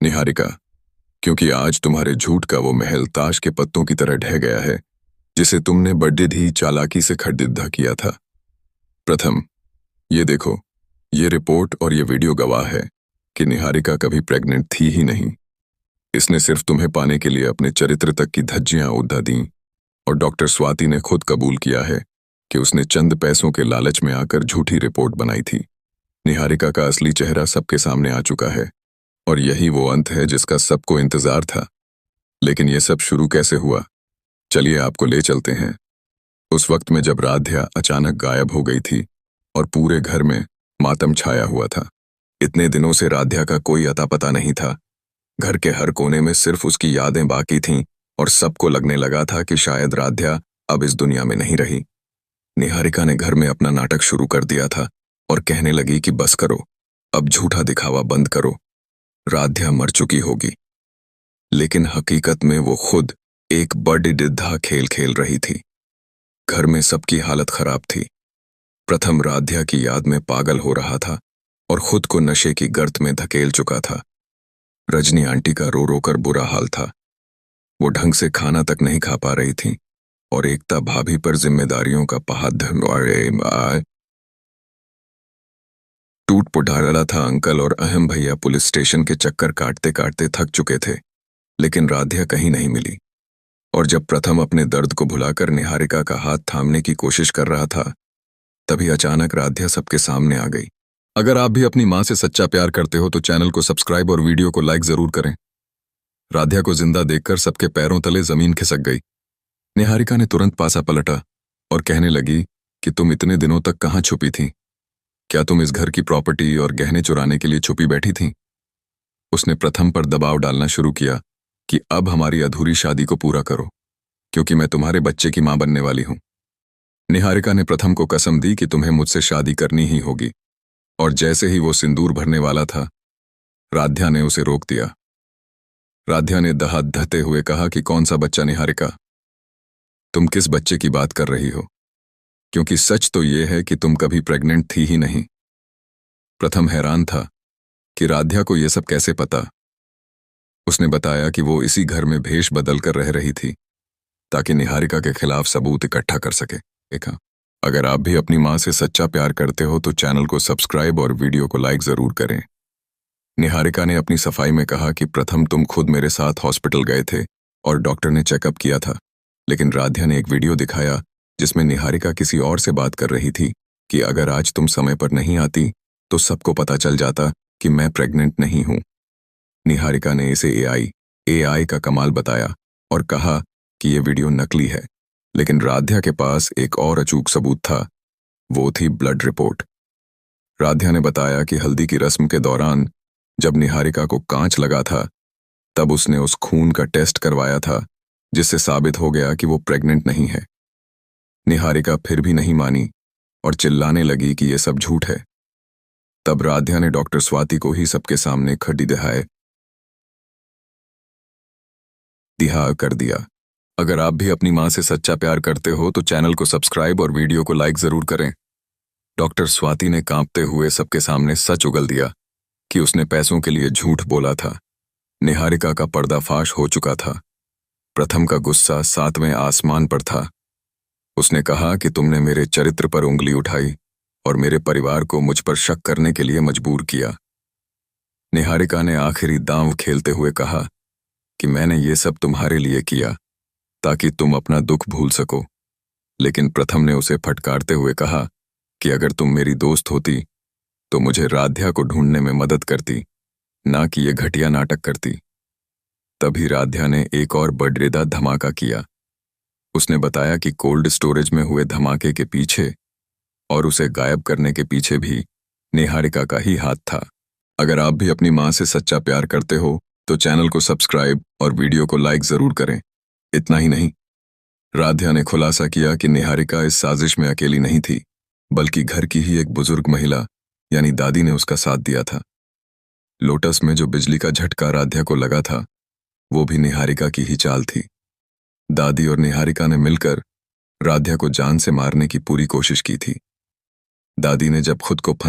निहारिका, क्योंकि आज तुम्हारे झूठ का वो महल ताश के पत्तों की तरह ढह गया है जिसे तुमने बड़े ही चालाकी से खरीदा किया था। प्रथम, ये देखो, ये रिपोर्ट और ये वीडियो गवाह है कि निहारिका कभी प्रेग्नेंट थी ही नहीं। इसने सिर्फ तुम्हें पाने के लिए अपने चरित्र तक की धज्जियां उड़ा दी और डॉक्टर स्वाति ने खुद कबूल किया है कि उसने चंद पैसों के लालच में आकर झूठी रिपोर्ट बनाई थी। निहारिका का असली चेहरा सबके सामने आ चुका है और यही वो अंत है जिसका सबको इंतजार था। लेकिन ये सब शुरू कैसे हुआ, चलिए आपको ले चलते हैं उस वक्त में जब राध्या अचानक गायब हो गई थी और पूरे घर में मातम छाया हुआ था। इतने दिनों से राध्या का कोई अता पता नहीं था। घर के हर कोने में सिर्फ उसकी यादें बाकी थीं और सबको लगने लगा था कि शायद राध्या अब इस दुनिया में नहीं रही। निहारिका ने घर में अपना नाटक शुरू कर दिया था और कहने लगी कि बस करो, अब झूठा दिखावा बंद करो, राध्या मर चुकी होगी। लेकिन हकीकत में वो खुद एक बड़ी डिद्धा खेल खेल रही थी। घर में सबकी हालत खराब थी। प्रथम राध्या की याद में पागल हो रहा था और खुद को नशे की गर्त में धकेल चुका था। रजनी आंटी का रो रो कर बुरा हाल था। वो ढंग से खाना तक नहीं खा पा रही थी और एकता भाभी पर जिम्मेदारियों का पहाड़ टूट पुढ़ा था। अंकल और अहम भैया पुलिस स्टेशन के चक्कर काटते काटते थक चुके थे, लेकिन राध्या कहीं नहीं मिली। और जब प्रथम अपने दर्द को भुलाकर निहारिका का हाथ थामने की कोशिश कर रहा था, तभी अचानक राध्या सबके सामने आ गई। अगर आप भी अपनी मां से सच्चा प्यार करते हो तो चैनल को सब्सक्राइब और वीडियो को लाइक जरूर करें। राध्या को जिंदा देखकर सबके पैरों तले जमीन खिसक गई। निहारिका ने तुरंत पासा पलटा और कहने लगी कि तुम इतने दिनों तक कहाँ छुपी थी? क्या तुम इस घर की प्रॉपर्टी और गहने चुराने के लिए छुपी बैठी थी? उसने प्रथम पर दबाव डालना शुरू किया कि अब हमारी अधूरी शादी को पूरा करो, क्योंकि मैं तुम्हारे बच्चे की मां बनने वाली हूं। निहारिका ने प्रथम को कसम दी कि तुम्हें मुझसे शादी करनी ही होगी, और जैसे ही वो सिंदूर भरने वाला था, राध्या ने उसे रोक दिया। राध्या ने दहादहते हुए कहा कि कौन सा बच्चा निहारिका? तुम किस बच्चे की बात कर रही हो? क्योंकि सच तो ये है कि तुम कभी प्रेग्नेंट थी ही नहीं। प्रथम हैरान था कि राध्या को यह सब कैसे पता। उसने बताया कि वो इसी घर में भेष बदल कर रह रही थी ताकि निहारिका के खिलाफ सबूत इकट्ठा कर सके। देखा, अगर आप भी अपनी मां से सच्चा प्यार करते हो तो चैनल को सब्सक्राइब और वीडियो को लाइक जरूर करें। निहारिका ने अपनी सफाई में कहा कि प्रथम तुम खुद मेरे साथ हॉस्पिटल गए थे और डॉक्टर ने चेकअप किया था, लेकिन राध्या ने एक वीडियो दिखाया जिसमें निहारिका किसी और से बात कर रही थी कि अगर आज तुम समय पर नहीं आती तो सबको पता चल जाता कि मैं प्रेग्नेंट नहीं हूं। निहारिका ने इसे एआई का कमाल बताया और कहा कि यह वीडियो नकली है, लेकिन राध्या के पास एक और अचूक सबूत था। वो थी ब्लड रिपोर्ट। राध्या ने बताया कि हल्दी की रस्म के दौरान जब निहारिका को कांच लगा था, तब उसने उस खून का टेस्ट करवाया था जिससे साबित हो गया कि वो प्रेग्नेंट नहीं है। निहारिका फिर भी नहीं मानी और चिल्लाने लगी कि यह सब झूठ है। तब राध्या ने डॉक्टर स्वाति को ही सबके सामने खड़ी दिहा कर दिया। अगर आप भी अपनी मां से सच्चा प्यार करते हो तो चैनल को सब्सक्राइब और वीडियो को लाइक जरूर करें। डॉक्टर स्वाति ने कांपते हुए सबके सामने सच उगल दिया कि उसने पैसों के लिए झूठ बोला था। निहारिका का पर्दाफाश हो चुका था। प्रथम का गुस्सा 7वें आसमान पर था। उसने कहा कि तुमने मेरे चरित्र पर उंगली उठाई और मेरे परिवार को मुझ पर शक करने के लिए मजबूर किया। निहारिका ने आखिरी दांव खेलते हुए कहा कि मैंने ये सब तुम्हारे लिए किया ताकि तुम अपना दुख भूल सको। लेकिन प्रथम ने उसे फटकारते हुए कहा कि अगर तुम मेरी दोस्त होती तो मुझे राध्या को ढूंढने में मदद करती, ना कि ये घटिया नाटक करती। तभी राध्या ने एक और बड़ेदा धमाका किया। उसने बताया कि कोल्ड स्टोरेज में हुए धमाके के पीछे और उसे गायब करने के पीछे भी निहारिका का ही हाथ था। अगर आप भी अपनी मां से सच्चा प्यार करते हो तो चैनल को सब्सक्राइब और वीडियो को लाइक जरूर करें। इतना ही नहीं, राध्या ने खुलासा किया कि निहारिका इस साजिश में अकेली नहीं थी, बल्कि घर की ही एक बुजुर्ग महिला यानी दादी ने उसका साथ दिया था। लोटस में जो बिजली का झटका राध्या को लगा था, वो भी निहारिका की ही चाल थी। दादी और निहारिका ने मिलकर राध्या को जान से मारने की पूरी कोशिश की थी। दादी ने जब खुद को फंस